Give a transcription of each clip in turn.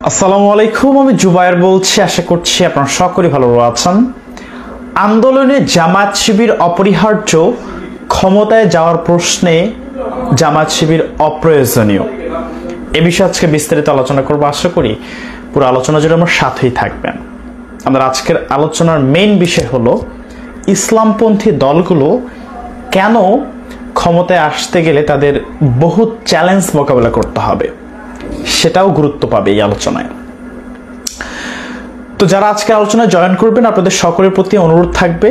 আসসালামু আলাইকুম, আমি জুবায়ের বলছি। আশা করছি আপনারা সকলেই ভালো আছেন। আন্দোলনে জামায়াত শিবির অপরিহার্য, ক্ষমতায় যাওয়ার প্রশ্নে জামায়াত শিবির অপ্রয়োজনীয়, এ বিষয়ে আজকে বিস্তারিত আলোচনা করব। আশা করি পুরো আলোচনা জুড়ে আমার সাথেই থাকবেন। আমাদের আজকের আলোচনার মেইন বিষয় হলো ইসলামপন্থী দলগুলো কেন ক্ষমতায় আসতে গেলে তাদের বহু চ্যালেঞ্জ মোকাবেলা করতে হবে, সেটাও গুরুত্ব পাবে এই আলোচনায়। তো যারা আজকে আলোচনায় জয়েন করবেন, আপনাদের সকলের প্রতি অনুরোধ থাকবে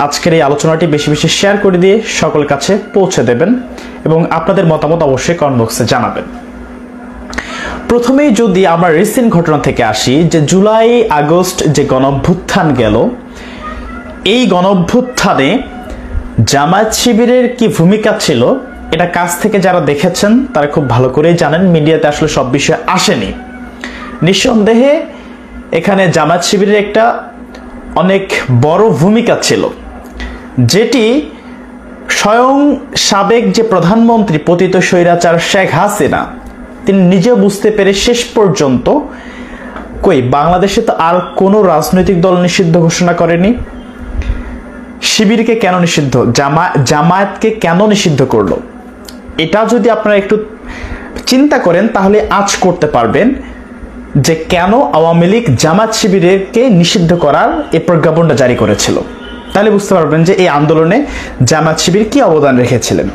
আজকের এই আলোচনাটি বেশি বেশি শেয়ার করে দিয়ে সকলের কাছে পৌঁছে দেবেন এবং আপনাদের মতামত অবশ্যই কমেন্ট বক্সে জানাবেন। প্রথমেই যদি আমরা রিসেন্ট ঘটনা থেকে আসি, যে জুলাই আগস্ট যে গণঅভ্যুত্থান গেল, এই গণঅভ্যুত্থানে জামায়াত শিবিরের কি ভূমিকা ছিল, এটা কাছ থেকে যারা দেখেছেন তারা খুব ভালো করেই জানেন। মিডিয়াতে আসলে সব বিষয় আসেনি। নিঃসন্দেহে এখানে জামায়াত শিবিরের একটা অনেক বড় ভূমিকা ছিল, যেটি স্বয়ং সাবেক যে প্রধানমন্ত্রী পতিত স্বৈরাচার শেখ হাসিনা তিনি নিজে বুঝতে পেরে শেষ পর্যন্ত বাংলাদেশে তো আর কোনো রাজনৈতিক দল নিষিদ্ধ ঘোষণা করেনি। শিবিরকে কেন নিষিদ্ধ, জামায়াতকে কেন নিষিদ্ধ করলো, এটা যদি আপনারা একটু চিন্তা করেন তাহলে আজ করতে পারবেন যে কেন আওয়ামী লীগ জামায়াত শিবিরকে নিষিদ্ধ করার এই প্রজ্ঞাপনটা জারি করেছিল। তাহলে বুঝতে পারবেন যে এই আন্দোলনে জামায়াত শিবির কি অবদান রেখেছিলেন।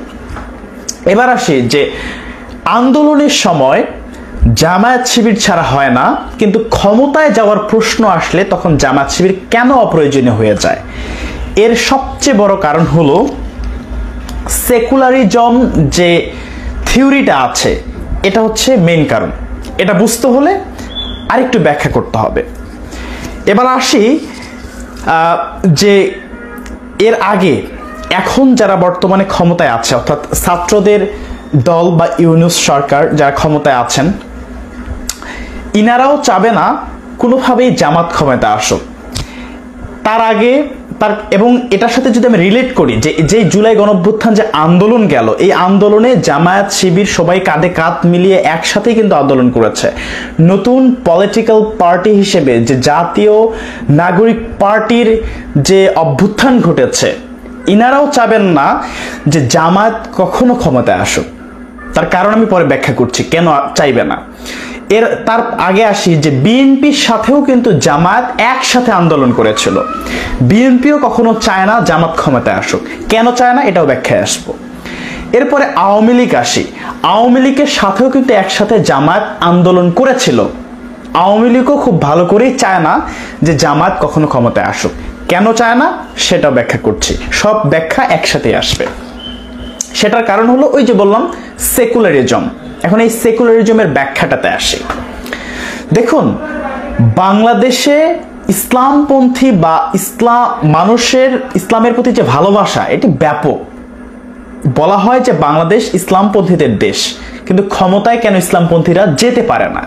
এবার আসি যে আন্দোলনের সময় জামায়াত শিবির ছাড়া হয় না, কিন্তু ক্ষমতায় যাওয়ার প্রশ্ন আসলে তখন জামায়াত শিবির কেন অপ্রয়োজনীয় হয়ে যায়। এর সবচেয়ে বড় কারণ হলো সেকুলারিজম যে থিওরিটা আছে, এটা হচ্ছে মেইন কারণ। এটা বুঝতে হলে আরেকটু ব্যাখ্যা করতে হবে। এবার আসি যে এর আগে এখন যারা বর্তমানে ক্ষমতায় আছে, অর্থাৎ ছাত্রদের দল বা ইউনূস সরকার যারা ক্ষমতায় আছেন, ইনারাও চাবে না কোনোভাবেই জামাত ক্ষমতায় আসুক। তার আগে এবং এটার সাথে যদি আমি রিলেট করি যে জুলাই গণঅভ্যুত্থান যে আন্দোলন গেল, এই আন্দোলনে জামায়াত শিবির সবাই কাঁধে কাঁধ মিলিয়ে একসাথেই কিন্তু আন্দোলন করেছে। নতুন পলিটিক্যাল পার্টি হিসেবে যে জাতীয় নাগরিক পার্টির যে অভ্যুত্থান ঘটেছে, ইনারাও চাবেন না যে জামায়াত কখনো ক্ষমতায় আসুক। তার কারণ আমি পরে ব্যাখ্যা করছি কেন চাইবে না। তার আগে আসি যে বিএনপির সাথেও কিন্তু জামায়াত একসাথে আন্দোলন করেছিল। বিএনপিও কখনো চায় না জামাত ক্ষমতায় আসুক। কেন চায় না, এটাও ব্যাখ্যায় আসবো। এরপরে আওয়ামী লীগ আসি। আওয়ামী লীগের সাথেও কিন্তু একসাথে জামায়াত আন্দোলন করেছিল। আওয়ামী লীগও খুব ভালো করেই চায় না যে জামায়াত কখনো ক্ষমতায় আসুক। কেন চায় না সেটাও ব্যাখ্যা করছি। সব ব্যাখ্যা একসাথে আসবে। সেটার কারণ হলো ওই যে বললাম সেকুলারিজম। এখন এই সেকুলারিজমের ব্যাখ্যাটাতে আসি। দেখুন, বাংলাদেশে ইসলামপন্থী বা মানুষের ইসলামের প্রতি যে ভালোবাসা, এটি ব্যাপক। বলা হয় যে বাংলাদেশ ইসলামপন্থীদের দেশ, কিন্তু ক্ষমতায় কেন ইসলামপন্থীরা যেতে পারে না,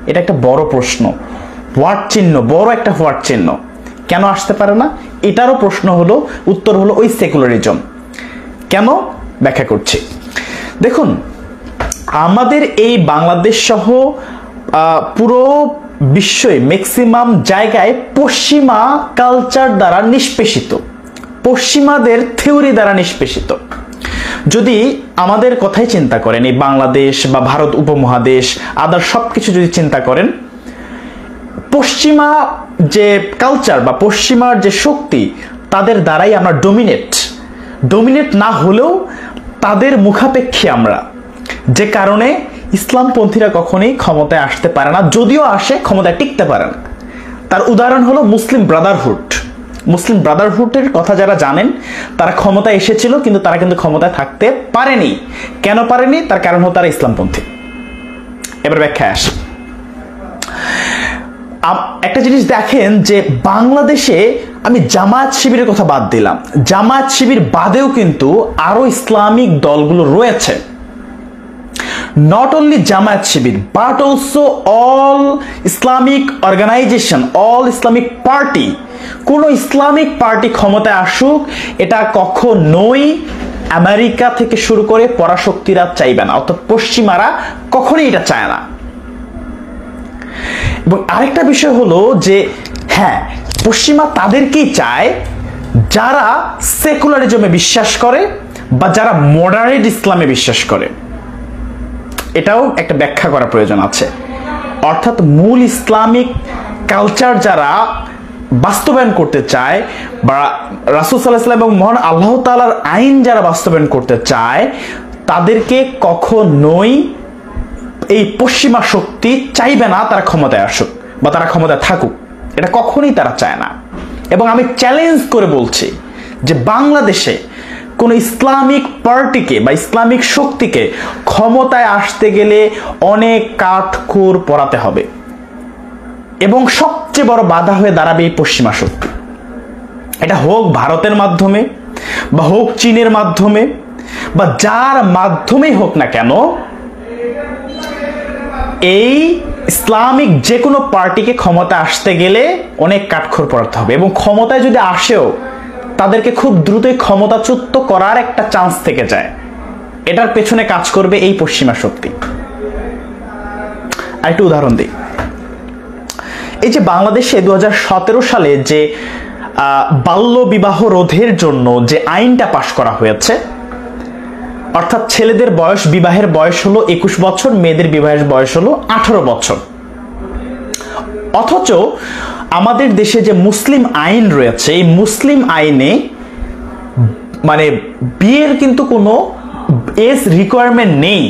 এটা একটা বড় প্রশ্ন, হোয়াট চিহ্ন, বড় একটা হোয়াট চিহ্ন। কেন আসতে পারে না, এটারও প্রশ্ন হলো, উত্তর হলো ওই সেকুলারিজম। কেন, ব্যাখ্যা করছি। দেখুন, আমাদের এই বাংলাদেশ সহ পুরো বিশ্বই ম্যাক্সিমাম জায়গায় পশ্চিমা কালচার দ্বারা নিষ্পেষিত, পশ্চিমাদের থিওরি দ্বারা নিষ্পেষিত। যদি আমাদের কথাই চিন্তা করেন, এই বাংলাদেশ বা ভারত উপমহাদেশ আদার সবকিছু যদি চিন্তা করেন, পশ্চিমা যে কালচার বা পশ্চিমার যে শক্তি, তাদের দ্বারাই আমরা ডোমিনেট না হলেও তাদের মুখাপেক্ষী আমরা, যে কারণে ইসলামপন্থীরা কখনোই ক্ষমতায় আসতে পারে না। যদিও আসে, ক্ষমতায় টিকতে পারে না। তার উদাহরণ হলো মুসলিম ব্রাদারহুডের কথা যারা জানেন, তারা ক্ষমতায় এসেছিল, কিন্তু তারা কিন্তু ক্ষমতায় থাকতে পারেনি। কেন পারেনি, তার কারণ হলো তারা ইসলামপন্থী। এবার ব্যাখ্যায় আসে। একটা জিনিস দেখেন যে বাংলাদেশে, আমি জামায়াত শিবিরের কথা বাদ দিলাম, জামায়াত শিবির বাদেও কিন্তু আরো ইসলামিক দলগুলো রয়েছে। Not only Jamaat Shibir but also all Islamic organisation, all Islamic party. কোন ইসলামিক পার্টি ক্ষমতায় আসুক, এটা কখনোই আমেরিকা থেকে শুরু করে পরাশক্তিরা চাইবে না, অর্থাৎ পশ্চিমারা কখনোই এটা চায় না। এবং আরেকটা বিষয় হলো যে হ্যাঁ, পশ্চিমা তাদেরকেই চায় যারা সেকুলারিজমে বিশ্বাস করে বা যারা মডারেট ইসলামে বিশ্বাস করে। এটাও একটা ব্যাখ্যা করা প্রয়োজন আছে। অর্থাৎ মূল ইসলামিক কালচার যারা বাস্তবায়ন করতে চায় বা রাসূল সাল্লাল্লাহু আলাইহি ওয়াসাল্লাম এবং মহান আল্লাহ তাআলার আইন যারা বাস্তবায়ন করতে চায়, তাদেরকে কখনোই এই পশ্চিমা শক্তি চাইবে না তারা ক্ষমতায় আসুক বা তারা ক্ষমতায় থাকুক। এটা কখনোই তারা চায় না। এবং আমি চ্যালেঞ্জ করে বলছি যে বাংলাদেশে কোন ইসলামিক পার্টিকে বা ইসলামিক শক্তিকে ক্ষমতায় আসতে গেলে অনেক কাঠখড় পোড়াতে হবে এবং সবচেয়ে বড় বাধা হয়ে দাঁড়াবে এই পশ্চিমা শক্তি। এটা হোক ভারতের মাধ্যমে বা হোক চীনের মাধ্যমে বা যার মাধ্যমেই হোক না কেন, এই ইসলামিক যে কোনো পার্টিকে ক্ষমতা আসতে গেলে অনেক কাঠখড় পোড়াতে হবে এবং ক্ষমতায় যদি আসেও তাদেরকে খুব দ্রুতই ক্ষমতাচ্যুত করার একটা চান্স থেকে যায়। এটার পেছনে কাজ করবে এই পশ্চিমা শক্তি। আরেকটু উদাহরণ দিই। এই যে বাংলাদেশে 2017 সালে যে বাল্য বিবাহ রোধের জন্য যে আইনটা পাশ করা হয়েছে, অর্থাৎ ছেলেদের বয়স, বিবাহের বয়স হলো 21 বছর, মেয়েদের বিবাহের বয়স হলো 18 বছর। অথচ আমাদের দেশে যে মুসলিম আইন রয়েছে, এই মুসলিম আইনে মানে বিয়ের কিন্তু কোনো এজ রিকোয়ারমেন্ট নেই।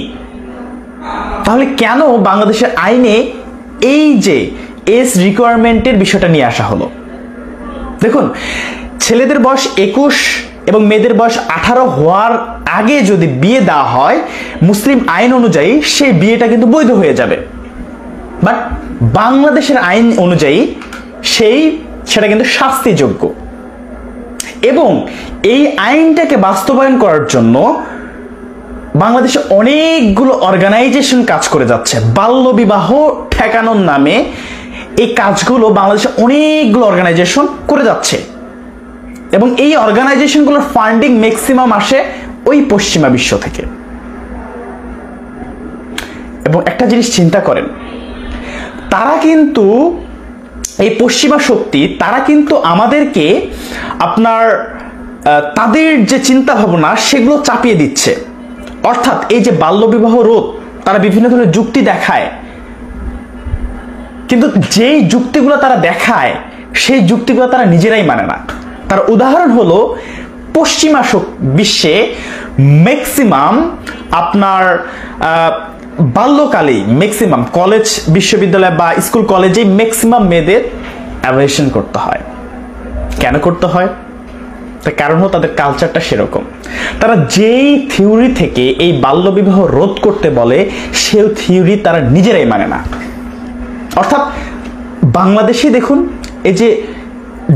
তাহলে কেন বাংলাদেশের আইনে এই যে এজ রিকোয়ারমেন্টের বিষয়টা নিয়ে আসা হলো? দেখুন, ছেলেদের বয়স 21 এবং মেয়েদের বয়স 18 হওয়ার আগে যদি বিয়ে দেওয়া হয়, মুসলিম আইন অনুযায়ী সেই বিয়েটা কিন্তু বৈধ হয়ে যাবে। বাট বাংলাদেশের আইন অনুযায়ী সেটা কিন্তু শাস্তিযোগ্য। এবং এই আইনটাকে বাস্তবায়ন করার জন্য বাংলাদেশে অনেকগুলো অর্গানাইজেশন কাজ করে যাচ্ছে। বাল্য বিবাহ ঠেকানোর নামে এই কাজগুলো বাংলাদেশে অনেকগুলো অর্গানাইজেশন করে যাচ্ছে এবং এই অর্গানাইজেশনগুলোর ফান্ডিং ম্যাক্সিমাম আসে ওই পশ্চিমা বিশ্ব থেকে। এবং একটা জিনিস চিন্তা করেন, তারা কিন্তু এই পশ্চিমা শক্তি, তারা কিন্তু আমাদেরকে আপনার তাদের যে চিন্তা ভাবনা সেগুলো চাপিয়ে দিচ্ছে। অর্থাৎ এই যে বাল্যবিবাহ রোধ, তারা বিভিন্ন ধরনের যুক্তি দেখায়, কিন্তু যেই যুক্তিগুলো তারা দেখায় সেই যুক্তিগুলো তারা নিজেরাই মানে না। তার উদাহরণ হলো পশ্চিমা বিশ্বে ম্যাক্সিমাম আপনার বাল্যকালেই ম্যাক্সিমাম কলেজ, বিশ্ববিদ্যালয় বা স্কুল কলেজে ম্যাক্সিমাম মেয়েদের অ্যাবর্শন করতে হয়। কেন করতে হয়? তার কারণ হলো তাদের কালচারটা সেরকম। তারা যেই থিওরি থেকে এই বাল্যবিবাহ রোধ করতে বলে সেই থিওরি তারা নিজেরাই মানে না। অর্থাৎ বাংলাদেশে দেখুন, এই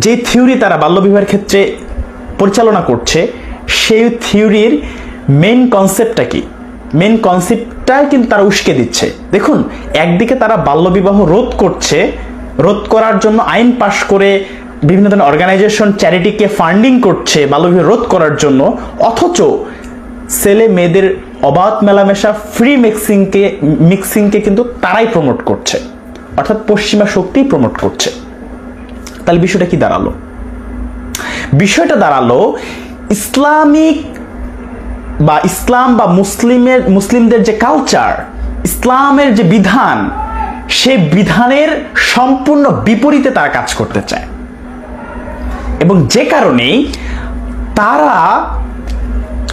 যে থিওরি তারা বাল্যবিবাহের ক্ষেত্রে পরিচালনা করছে, সেই থিওরির মেইন কনসেপ্টটা কি? মেইন কনসেপ্টটাই কিন্তু তারা উস্কে দিচ্ছে। দেখুন, একদিকে তারা বাল্যবিবাহ রোধ করছে, রোধ করার জন্য আইন পাশ করে বিভিন্ন ধরনের অর্গানাইজেশন, চ্যারিটিকে ফান্ডিং করছে বাল্যবিবাহ রোধ করার জন্য, অথচ ছেলে মেয়েদের অবাধ মেলামেশা, ফ্রি মিক্সিংকে কিন্তু তারাই প্রমোট করছে, অর্থাৎ পশ্চিমা শক্তি প্রমোট করছে। তাহলে বিষয়টা কি দাঁড়ালো? বিষয়টা দাঁড়ালো ইসলামিক বা ইসলাম বা মুসলিমদের যে কালচার, ইসলামের যে বিধান, সেই বিধানের সম্পূর্ণ বিপরীতে তারা কাজ করতে চায়। এবং যে কারণেই তারা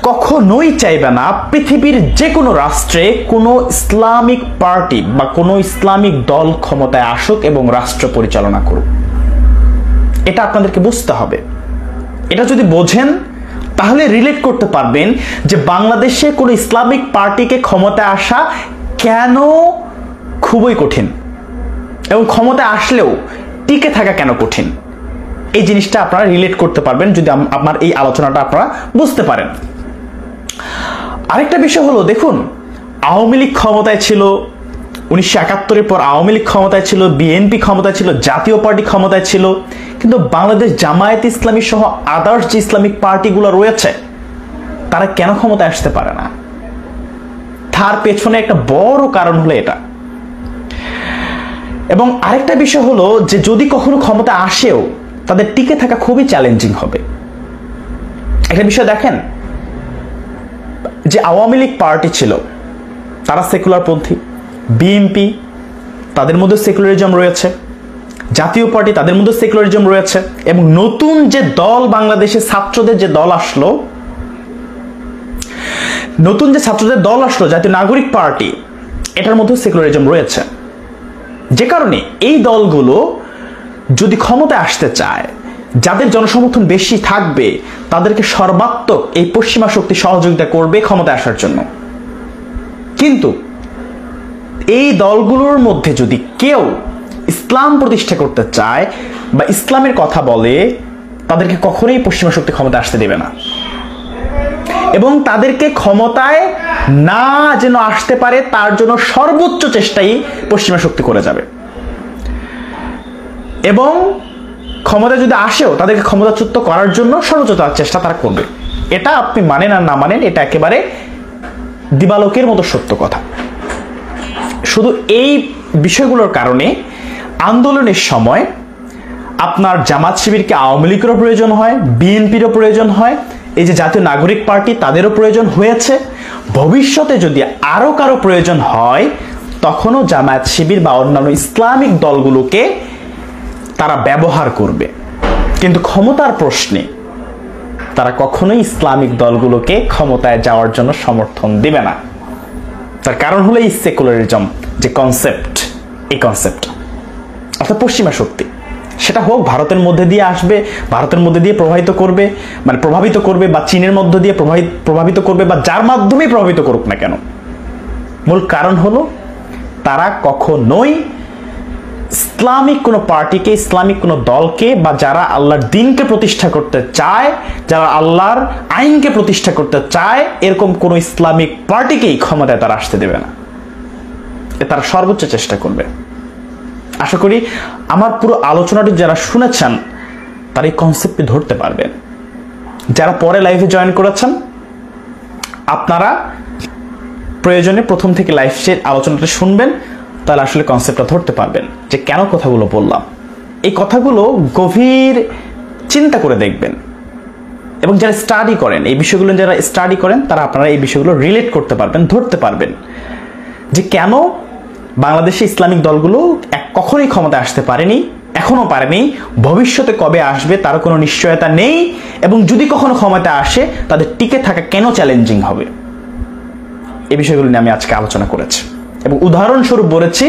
কখনোই চাইবে না পৃথিবীর যে কোনো রাষ্ট্রে কোনো ইসলামিক পার্টি বা কোনো ইসলামিক দল ক্ষমতায় আসুক এবং রাষ্ট্র পরিচালনা করুক। এটা আপনাদেরকে বুঝতে হবে। এটা যদি বোঝেন তাহলে রিলেট করতে পারবেন যে বাংলাদেশে কোনো ইসলামিক পার্টিকে ক্ষমতায় আসা কেন খুবই কঠিন এবং ক্ষমতায় আসলেও টিকে থাকা কেন কঠিন। এই জিনিসটা আপনারা রিলেট করতে পারবেন যদি আপনার এই আলোচনাটা আপনারা বুঝতে পারেন। আরেকটা বিষয় হলো, দেখুন, আওয়ামী লীগ ক্ষমতায় ছিল, 1971-এর পর আওয়ামী লীগ ক্ষমতায় ছিল, বিএনপি ক্ষমতায় ছিল, জাতীয় পার্টি ক্ষমতায় ছিল, কিন্তু বাংলাদেশ জামায়াতে ইসলামী সহ আদার্স যে ইসলামিক পার্টিগুলো রয়েছে তারা কেন ক্ষমতায় আসতে পারে না? তার পেছনে একটা বড় কারণ হলো এটা। এবং আরেকটা বিষয় হলো যে যদি কখনো ক্ষমতা আসেও তাদের টিকে থাকা খুবই চ্যালেঞ্জিং হবে। একটা বিষয় দেখেন, যে আওয়ামী লীগ পার্টি ছিল তারা সেকুলার পন্থী, বিএনপি তাদের মধ্যে সেকুলারিজম রয়েছে, জাতীয় পার্টি তাদের মধ্যে সেকুলারিজম রয়েছে, এবং নতুন যে দল বাংলাদেশে ছাত্রদের যে দল আসলো, নতুন যে ছাত্রদের দল আসলো জাতীয় নাগরিক পার্টি, এটার মধ্যে সেকুলারিজম রয়েছে। যে কারণে এই দলগুলো যদি ক্ষমতায় আসতে চায়, যাদের জনসমর্থন বেশি থাকবে তাদেরকে সর্বাত্মক এই পশ্চিমা শক্তি সহযোগিতা করবে ক্ষমতায় আসার জন্য। কিন্তু এই দলগুলোর মধ্যে যদি কেউ ইসলাম প্রতিষ্ঠা করতে চায় বা ইসলামের কথা বলে, তাদেরকে কখনোই পশ্চিমা শক্তি ক্ষমতায় আসতে দেবে না, এবং তাদেরকে ক্ষমতায় না যেন আসতে পারে তার জন্য সর্বোচ্চ চেষ্টাই পশ্চিমা শক্তি করে যাবে। এবং ক্ষমতা যদি আসেও তাদেরকে ক্ষমতাচ্যুত করার জন্য সর্বোচ্চ চেষ্টা তারা করবে। এটা আপনি মানেন আর না মানেন, এটা একেবারে দিবালোকের মতো সত্য কথা। শুধু এই বিষয়গুলোর কারণে আন্দোলনের সময় আপনার জামাত শিবিরকে আওয়ামী লীগেরও প্রয়োজন হয়, বিএনপিরও প্রয়োজন হয়, এই যে জাতীয় নাগরিক পার্টি তাদেরও প্রয়োজন হয়েছে। ভবিষ্যতে যদি আরো কারো প্রয়োজন হয় তখনও জামায়াত শিবির বা অন্যান্য ইসলামিক দলগুলোকে তারা ব্যবহার করবে, কিন্তু ক্ষমতার প্রশ্নে তারা কখনোই ইসলামিক দলগুলোকে ক্ষমতায় যাওয়ার জন্য সমর্থন দিবে না। তার কারণ হলো এই সেকুলারিজম যে কনসেপ্ট, এই কনসেপ্ট অর্থাৎ পশ্চিমা শক্তি, সেটা হোক ভারতের মধ্যে দিয়ে আসবে, ভারতের মধ্যে দিয়ে প্রভাবিত করবে বা চীনের মধ্য দিয়ে প্রভাবিত করবে বা যার মাধ্যমে প্রভাবিত করুক না কেন, মূল কারণ হলো তারা কখনোই ইসলামিক কোনো পার্টিকে, ইসলামিক কোনো দলকে বা যারা আল্লাহর দ্বীনকে প্রতিষ্ঠা করতে চায়, যারা আল্লাহর আইনকে প্রতিষ্ঠা করতে চায়, এরকম কোনো ইসলামিক পার্টিকেই ক্ষমতায় তারা আসতে দেবে না। তারা সর্বোচ্চ চেষ্টা করবে। আশা করি আমার পুরো আলোচনাটি যারা শুনেছেন তারা এই কনসেপ্টটি ধরতে পারবেন। যারা পরে লাইভে জয়েন করেছেন আপনারা প্রয়োজনে প্রথম থেকে লাইভের আলোচনাটা শুনবেন, তাহলে আসলে কনসেপ্টটা ধরতে পারবেন যে কেন কথাগুলো বললাম। এই কথাগুলো গভীর চিন্তা করে দেখবেন, এবং যারা স্টাডি করেন এই বিষয়গুলো, যারা স্টাডি করেন তারা আপনারা এই বিষয়গুলো রিলেট করতে পারবেন, ধরতে পারবেন যে কেন বাংলাদেশে ইসলামিক দলগুলো কখনোই ক্ষমতায় আসতে পারেনি, এখনো পারেনি, ভবিষ্যতে কবে আসবে তার কোনো নিশ্চয়তা নেই, এবং যদি কখনো ক্ষমতায় আসে তাদের টিকে থাকা কেন চ্যালেঞ্জিং হবে। এই বিষয়গুলো নিয়ে আমি আজকে আলোচনা করেছি এবং উদাহরণস্বরূপ বলেছি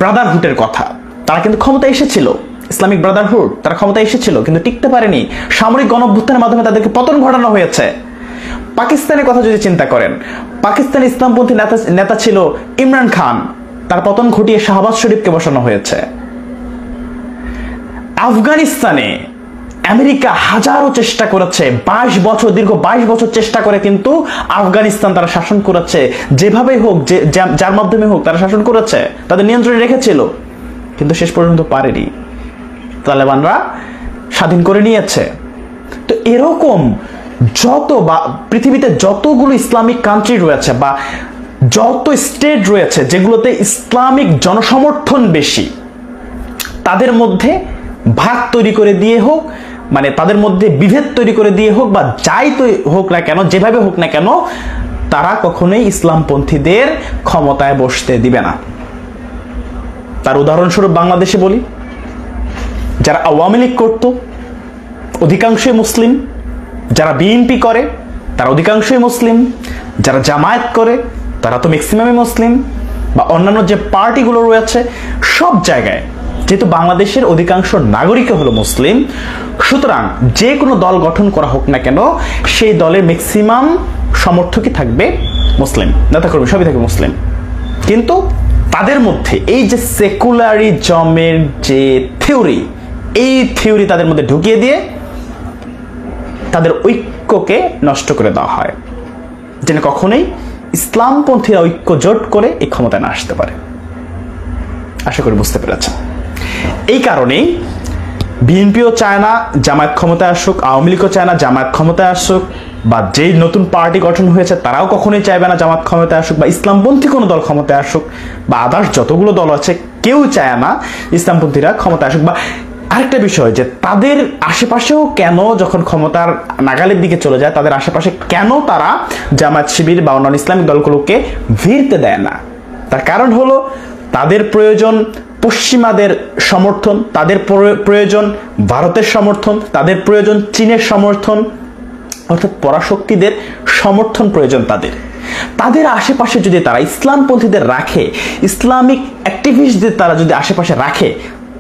ব্রাদারহুডের কথা। তারা কিন্তু ক্ষমতায় এসেছিল, ইসলামিক ব্রাদারহুড, তারা ক্ষমতায় এসেছিল কিন্তু টিকতে পারেনি, সামরিক গণঅভ্যুত্থানের মাধ্যমে তাদেরকে পতন ঘটানো হয়েছে। পাকিস্তানের কথা যদি চিন্তা করেন, পাকিস্তানের ইসলামপন্থী নেতা ছিল ইমরান খান, তার পতন ঘটিয়ে শাহবাজ শরীফকে বসানো হয়েছে। আফগানিস্তানে আমেরিকা হাজারো চেষ্টা করেছে, 22 বছর, দীর্ঘ 22 বছর চেষ্টা করে কিন্তু আফগানিস্তান তারা শাসন করেছে, যেভাবে হোক, যার মাধ্যমে হোক তারা শাসন করেছে, তাদের নিয়ন্ত্রণে রেখেছিল, কিন্তু শেষ পর্যন্ত পারেনি, তালেবানরা স্বাধীন করে নিয়েছে। তো এরকম পৃথিবীতে যতগুলো ইসলামিক কান্ট্রি রয়েছে বা যত স্টেট রয়েছে যেগুলোতে ইসলামিক জনসমর্থন বেশি, তাদের মধ্যে ভাগ তৈরি করে দিয়ে হোক, মানে তাদের মধ্যে বিভেদ তৈরি করে দিয়ে হোক বা যাই তো হোক না কেন, যেভাবে হোক না কেন, তারা কখনোই ইসলামপন্থীদের ক্ষমতায় বসতে দিবে না। তার উদাহরণস্বরূপ বাংলাদেশে বলি, যারা আওয়ামী লীগ করত অধিকাংশই মুসলিম, যারা বিএনপি করে তারা অধিকাংশই মুসলিম, যারা জামায়াত করে তারা তো ম্যাক্সিমামই মুসলিম, বা অন্যান্য যে পার্টিগুলো রয়েছে সব জায়গায়, যেহেতু বাংলাদেশের অধিকাংশ নাগরিক হলো মুসলিম, সুতরাং যে কোনো দল গঠন করা হোক না কেন সেই দলের ম্যাক্সিমাম সমর্থকই থাকবে মুসলিম, নেতাকর্মী সবই থাকবে মুসলিম। কিন্তু তাদের মধ্যে এই যে সেকুলারিজমের যে থিওরি, এই থিওরি তাদের মধ্যে ঢুকিয়ে দিয়ে তাদের ঐক্যকে নষ্ট করে দেওয়া হয়, যেন কখনোই ইসলামপন্থীরা ঐক্য জোট করে এই ক্ষমতায় না আসতে পারে। আশা করি বুঝতে পেরেছেন। এই কারণেই বিএনপিও চায় না জামায়াত ক্ষমতায় আসুক, আওয়ামী লীগও চায় না জামায়াত ক্ষমতায় আসুক, বা যেই নতুন পার্টি গঠন হয়েছে তারাও কখনোই চাইবে না জামায়াত ক্ষমতায় আসুক, বা ইসলামপন্থী কোনো দল ক্ষমতায় আসুক, বা আদার্স যতগুলো দল আছে কেউ চায় না ইসলামপন্থীরা ক্ষমতা আসুক। বা আরেকটা বিষয় যে তাদের আশেপাশেও কেন যখন ক্ষমতার নাগালের দিকে চলে যায় তাদের আশেপাশে কেন তারা জামায়াত শিবির বা অন্যান্য ইসলামিক দলগুলোকে ভিড়তে দেয় না, তার কারণ হলো তাদের প্রয়োজন পশ্চিমাদের সমর্থন, তাদের প্রয়োজন ভারতের সমর্থন, তাদের প্রয়োজন চীনের সমর্থন, অর্থাৎ পরাশক্তিদের সমর্থন প্রয়োজন তাদের। তাদের আশেপাশে যদি তারা ইসলামপন্থীদের রাখে, ইসলামিক অ্যাক্টিভিস্টদের তারা যদি আশেপাশে রাখে,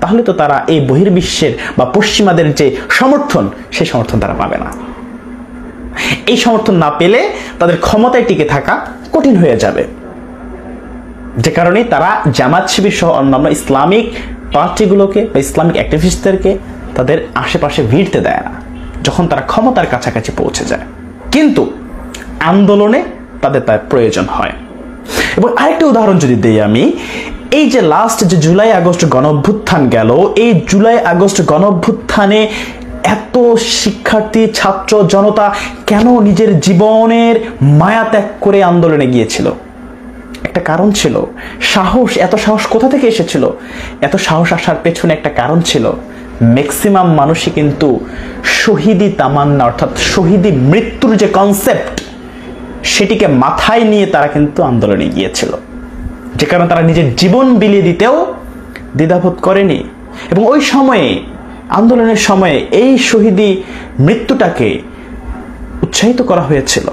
তাহলে তো তারা এই বহির্বিশ্বের বা পশ্চিমাদের যে সমর্থন সেই সমর্থন তারা পাবে না। এই সমর্থন না পেলে তাদের ক্ষমতায় টিকে থাকা কঠিন হয়ে যাবে, যে কারণে তারা জামাত শিবির সহ অন্যান্য ইসলামিক পার্টিগুলোকে বা ইসলামিক অ্যাক্টিভিস্টদেরকে তাদের আশেপাশে ভিড়তে দেয় না যখন তারা ক্ষমতার কাছাকাছি পৌঁছে যায়। কিন্তু আন্দোলনে তাদের তার প্রয়োজন হয়। এবং আরেকটা উদাহরণ যদি দেই আমি, এই যে লাস্ট যে জুলাই আগস্ট গণঅভ্যুত্থান গেল, এই জুলাই আগস্ট গণঅভ্যুত্থানে এত শিক্ষার্থী ছাত্র জনতা কেন নিজের জীবনের মায়া ত্যাগ করে আন্দোলনে গিয়েছিল? একটা কারণ ছিল, সাহস। এত সাহস কোথা থেকে এসেছিল? এত সাহস আসার পেছনে একটা কারণ ছিল, ম্যাক্সিমাম মানুষই কিন্তু শহীদি তামান্না অর্থাৎ শহীদি মৃত্যুর যে কনসেপ্ট সেটিকে মাথায় নিয়ে তারা কিন্তু আন্দোলনে গিয়েছিল, যে কারণে তারা নিজের জীবন বিলিয়ে দিতেও দ্বিধাবোধ করেনি। এবং ওই সময়ে আন্দোলনের সময়ে এই শহীদি মৃত্যুটাকে উৎসাহিত করা হয়েছিল।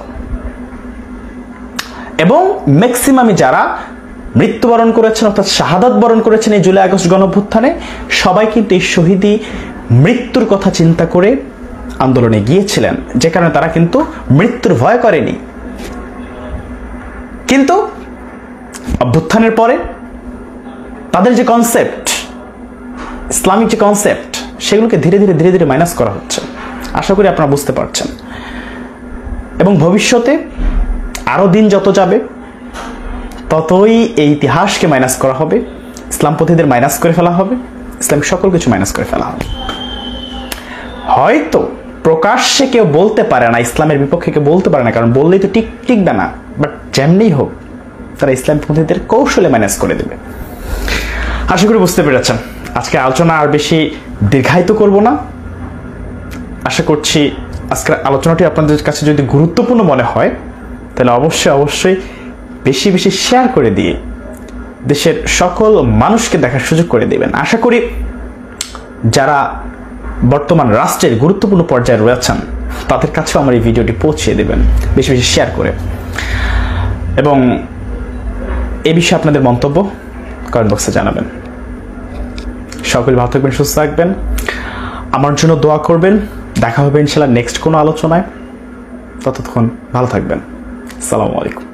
এবং ম্যাক্সিমামই যারা মৃত্যুবরণ করেছেন অর্থাৎ শাহাদাত বরণ করেছেন এই জুলাই আগস্ট গণঅভ্যুত্থানে, সবাই কিন্তু এই শহীদি মৃত্যুর কথা চিন্তা করে আন্দোলনে গিয়েছিলেন, যে কারণে তারা কিন্তু মৃত্যুর ভয় করেনি। কিন্তু অভ্যুত্থানের পরে তাদের যে কনসেপ্ট, ইসলামিক যে কনসেপ্ট, সেগুলোকে ধীরে ধীরে মাইনাস করা হচ্ছে। আশা করি আপনারা বুঝতে পারছেন। এবং ভবিষ্যতে আরো দিন যত যাবে ততই এই ইতিহাসকে মাইনাস করা হবে, ইসলামপন্থীদের মাইনাস করে ফেলা হবে, ইসলামিক সকল কিছু মাইনাস করে ফেলা হবে। হয়তো প্রকাশ্যে কেউ বলতে পারে না, ইসলামের বিপক্ষে কেউ বলতে পারে না, কারণ বললেই তো টিকবে না। বাট যেমনি হোক তারা ইসলামপন্থীদের কৌশলে মাইনাস করে দেবে। আশা করি বুঝতে পেরেছেন। আজকে আলোচনা আর বেশি দীর্ঘায়িত করব না। আশা করছি আজকের আলোচনাটি আপনাদের কাছে যদি গুরুত্বপূর্ণ মনে হয় তাহলে অবশ্যই বেশি শেয়ার করে দিয়ে দেশের সকল মানুষকে দেখার সুযোগ করে দেবেন। আশা করি যারা বর্তমান রাষ্ট্রের গুরুত্বপূর্ণ পর্যায়ে রয়েছেন তাদের কাছেও আমার এই ভিডিওটি পৌঁছে দেবেন বেশি শেয়ার করে। এবং এই বিষয়ে আপনাদের মন্তব্য কমেন্ট বক্সে জানাবেন। সকলে ভালো থাকবেন, সুস্থ থাকবেন, আমার জন্য দোয়া করবেন। দেখা হবে ইনশাআল্লাহ নেক্সট কোনো আলোচনায়। ততক্ষণ ভালো থাকবেন। আসসালামু আলাইকুম।